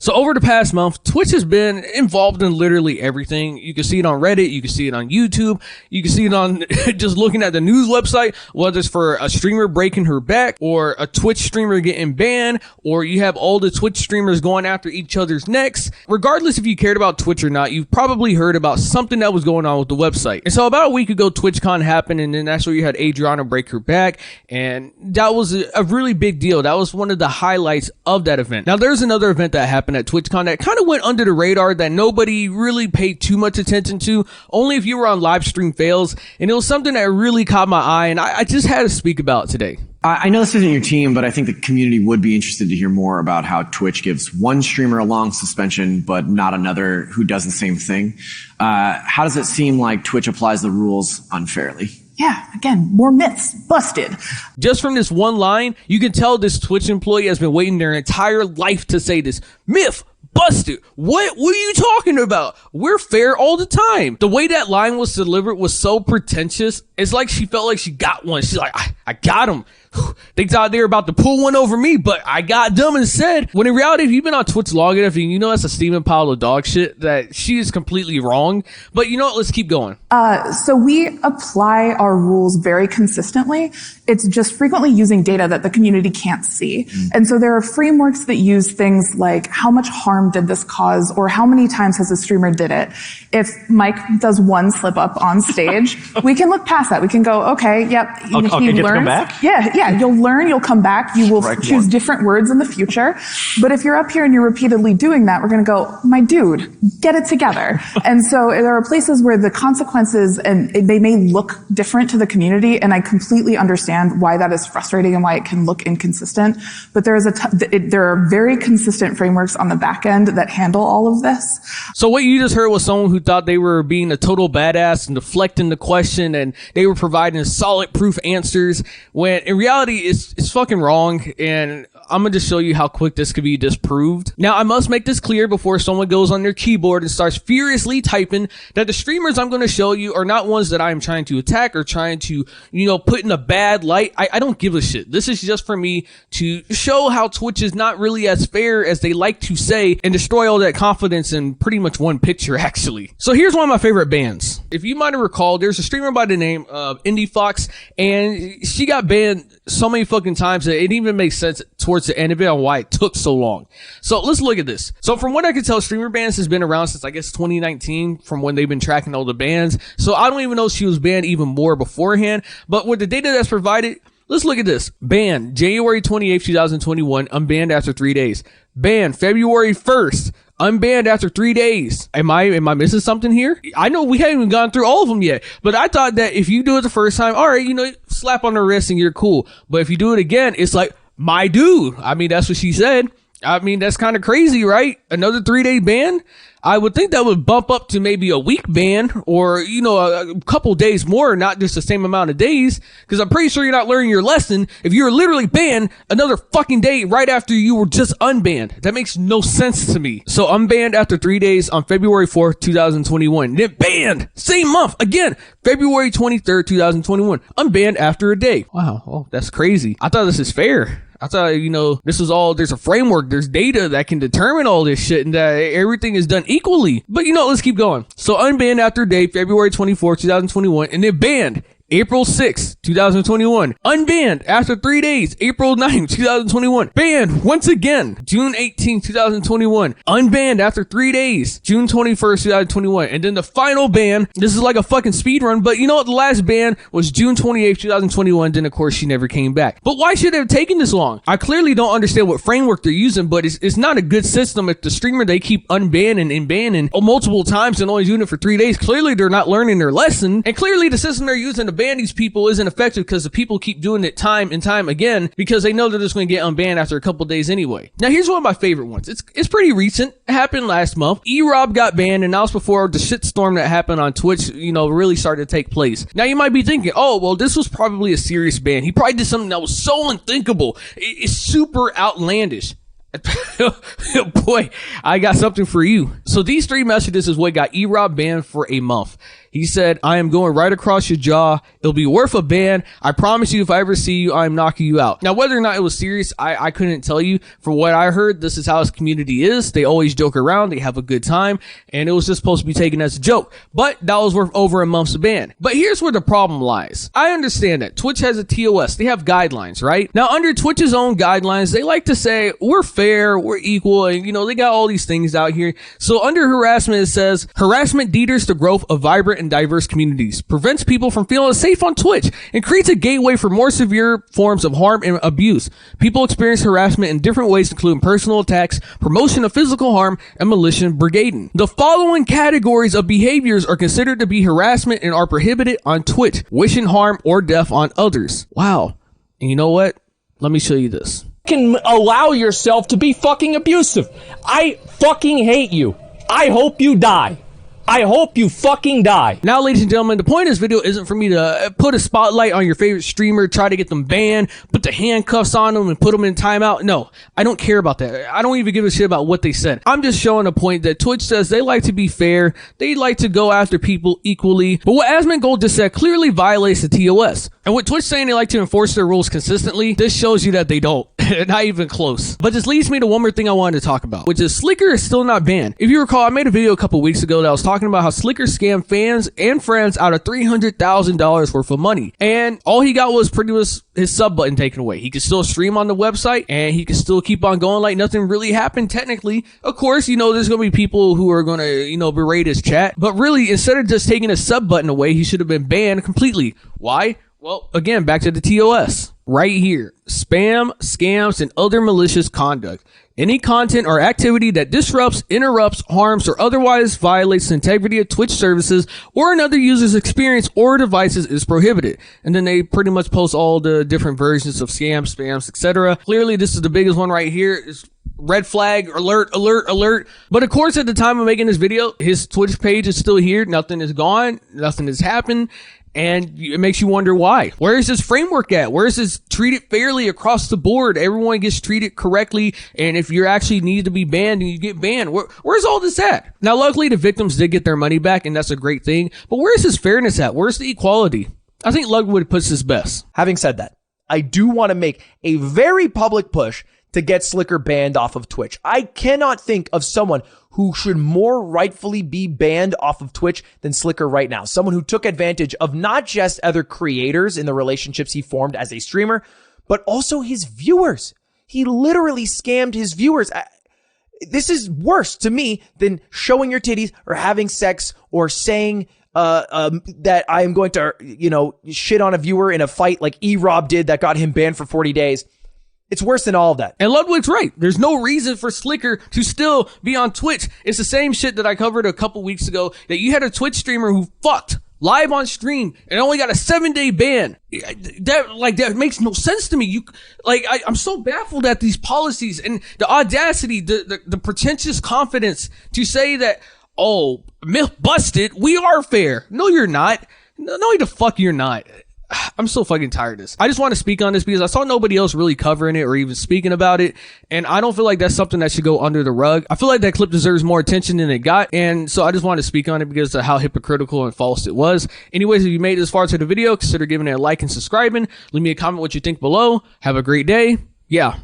So over the past month, Twitch has been involved in literally everything. You can see it on Reddit, you can see it on YouTube, you can see it on just looking at the news website, whether it's for a streamer breaking her back or a Twitch streamer getting banned, or you have all the Twitch streamers going after each other's necks. Regardless if you cared about Twitch or not, you've probably heard about something that was going on with the website. And so about a week ago, TwitchCon happened, and then that's where you had Adriana break her back, and that was a really big deal. That was one of the highlights of that event. Now there's another event that happened at TwitchCon that kind of went under the radar that nobody really paid too much attention to, only if you were on live stream fails, and it was something that really caught my eye, and I just had to speak about it today. I know this isn't your team, but I think the community would be interested to hear more about how Twitch gives one streamer a long suspension, but not another who does the same thing. How does it seem like Twitch applies the rules unfairly? Yeah, again, more myths busted. Just from this one line, you can tell this Twitch employee has been waiting their entire life to say this. Myth busted. What are you talking about? We're fair all the time. The way that line was delivered was so pretentious. It's like she felt like she got one. She's like, I got him. They thought they were about to pull one over me, but I got dumb and said, when in reality, if you've been on Twitch long enough, you know that's a steaming pile of dog shit, that she is completely wrong. But you know what? Let's keep going. So we apply our rules very consistently. It's just frequently using data that the community can't see. And so there are frameworks that use things like how much harm did this cause, or how many times has a streamer did it. If Mike does one slip up on stage, we can look past that. We can go, okay, yep. He learns. Come back? Yeah, you'll learn, you'll come back, you will choose different words in the future. But if you're up here and you're repeatedly doing that, we're going to go, my dude, get it together. And so there are places where the consequences, and they may look different to the community, and I completely understand why that is frustrating and why it can look inconsistent. But there are very consistent frameworks on the back end that handle all of this. So what you just heard was someone who thought they were being a total badass and deflecting the question, and they were providing solid proof answers, when in reality it's fucking wrong. And I'm going to just show you how quick this could be disproved. Now, I must make this clear before someone goes on their keyboard and starts furiously typing that the streamers I'm going to show you are not ones that I am trying to attack or trying to, put in a bad light. I don't give a shit. This is just for me to show how Twitch is not really as fair as they like to say, and destroy all that confidence in pretty much one picture, actually. So here's one of my favorite bands. If you might have recalled, there's a streamer by the name of Indie Fox, and she got banned so many fucking times that it even makes sense towards the end of it on why it took so long. So let's look at this. So from what I can tell, streamer bans has been around since I guess 2019, from when they've been tracking all the bans. So I don't even know if she was banned even more beforehand, but with the data that's provided, let's look at this. Banned January 28th, 2021, unbanned after 3 days. Banned February 1st, unbanned after 3 days. Am I missing something here? I know we haven't even gone through all of them yet, but I thought that if you do it the first time, all right, slap on the wrist and you're cool. But if you do it again, it's like, my dude. I mean, that's what she said. I mean, that's kind of crazy, right? Another 3-day ban? I would think that would bump up to maybe a week ban, or, a couple days more, not just the same amount of days, because I'm pretty sure you're not learning your lesson if you're literally banned another fucking day right after you were just unbanned. That makes no sense to me. So unbanned after 3 days on February 4th, 2021. Then banned, same month, again, February 23rd, 2021. Unbanned after a day. Wow, oh, that's crazy. I thought this is fair. I thought, this is all, there's a framework, there's data that can determine all this shit, and that everything is done equally. But let's keep going. So unbanned after a day, February 24th, 2021, and then banned April 6th, 2021. Unbanned after 3 days, April 9th, 2021. Banned once again, June 18th, 2021. Unbanned after 3 days, June 21st, 2021. And then the final ban, this is like a fucking speed run, but you know what? The last ban was June 28th, 2021. Then of course she never came back. But why should it have taken this long? I clearly don't understand what framework they're using, but it's not a good system if the streamer they keep unbanning and banning multiple times and only doing it for 3 days. Clearly they're not learning their lesson, and clearly the system they're using to ban these people isn't effective, because the people keep doing it time and time again because they know they're just going to get unbanned after a couple days anyway. Now here's one of my favorite ones. It's pretty recent. It happened last month. E-Rob got banned, and that was before the shitstorm that happened on Twitch, really started to take place. Now you might be thinking, oh, well, this was probably a serious ban. He probably did something that was so unthinkable. It's super outlandish. Boy, I got something for you. So these 3 messages is what got E-Rob banned for a month. He said, I am going right across your jaw. It'll be worth a ban. I promise you, if I ever see you, I'm knocking you out. Now, whether or not it was serious, I couldn't tell you. From what I heard, this is how his community is. They always joke around. They have a good time. And it was just supposed to be taken as a joke. But that was worth over a month's ban. But here's where the problem lies. I understand that Twitch has a TOS. They have guidelines, right? Now, under Twitch's own guidelines, they like to say, we're fair, we're equal, and, you know, they got all these things out here. So under harassment, it says, harassment deters the growth of vibrant and diverse communities, prevents people from feeling safe on Twitch, and creates a gateway for more severe forms of harm and abuse. People experience harassment in different ways, including personal attacks, promotion of physical harm, and malicious brigading. The following categories of behaviors are considered to be harassment and are prohibited on Twitch: wishing harm or death on others. Wow. And you know what? Let me show you this. Can allow yourself to be fucking abusive. I fucking hate you. I hope you die. I hope you fucking die. Now, ladies and gentlemen, the point of this video isn't for me to put a spotlight on your favorite streamer, try to get them banned, put the handcuffs on them and put them in timeout. No, I don't care about that. I don't even give a shit about what they said. I'm just showing a point that Twitch says they like to be fair. They like to go after people equally. But what Asmongold just said clearly violates the TOS. And with Twitch saying they like to enforce their rules consistently, this shows you that they don't. Not even close. But this leads me to one more thing I wanted to talk about, which is Slicker is still not banned. If you recall, I made a video a couple weeks ago that was talking about how Slicker scammed fans and friends out of $300,000 worth of money. And all he got was pretty much his sub button taken away. He could still stream on the website and he could still keep on going like nothing really happened technically. Of course, you know, there's going to be people who are going to, you know, berate his chat. But really, instead of just taking his sub button away, he should have been banned completely. Why? Well, again, back to the TOS. Right here. Spam, scams, and other malicious conduct. Any content or activity that disrupts, interrupts, harms, or otherwise violates the integrity of Twitch services or another user's experience or devices is prohibited. And then they pretty much post all the different versions of scams, spams, etc. Clearly, this is the biggest one right here. It's red flag, alert, alert, alert. But of course, at the time of making this video, his Twitch page is still here. Nothing is gone. Nothing has happened. And it makes you wonder why. Where is this framework at? Where is this treated fairly across the board? Everyone gets treated correctly. And if you actually need to be banned, and you get banned, where's all this at? Now, luckily, the victims did get their money back, and that's a great thing. But where's this fairness at? Where's the equality? I think Ludwig puts this best. Having said that, I do want to make a very public push to get Slicker banned off of Twitch. I cannot think of someone who should more rightfully be banned off of Twitch than Slicker right now. Someone who took advantage of not just other creators in the relationships he formed as a streamer, but also his viewers. He literally scammed his viewers. This is worse to me than showing your titties or having sex or saying that I am going to, you know, shit on a viewer in a fight like E-Rob did that got him banned for 40 days. It's worse than all of that. And Ludwig's right. There's no reason for Slicker to still be on Twitch. It's the same shit that I covered a couple weeks ago, that you had a Twitch streamer who fucked live on stream and only got a 7-day ban. That makes no sense to me. I'm so baffled at these policies and the audacity, the pretentious confidence to say that, oh, myth busted, we are fair. No, you're not. No, the fuck you're not. I'm so fucking tired of this. I just want to speak on this because I saw nobody else really covering it or even speaking about it. And I don't feel like that's something that should go under the rug. I feel like that clip deserves more attention than it got. And so I just wanted to speak on it because of how hypocritical and false it was. Anyways, if you made it this far to the video, consider giving it a like and subscribing. Leave me a comment what you think below. Have a great day. Yeah.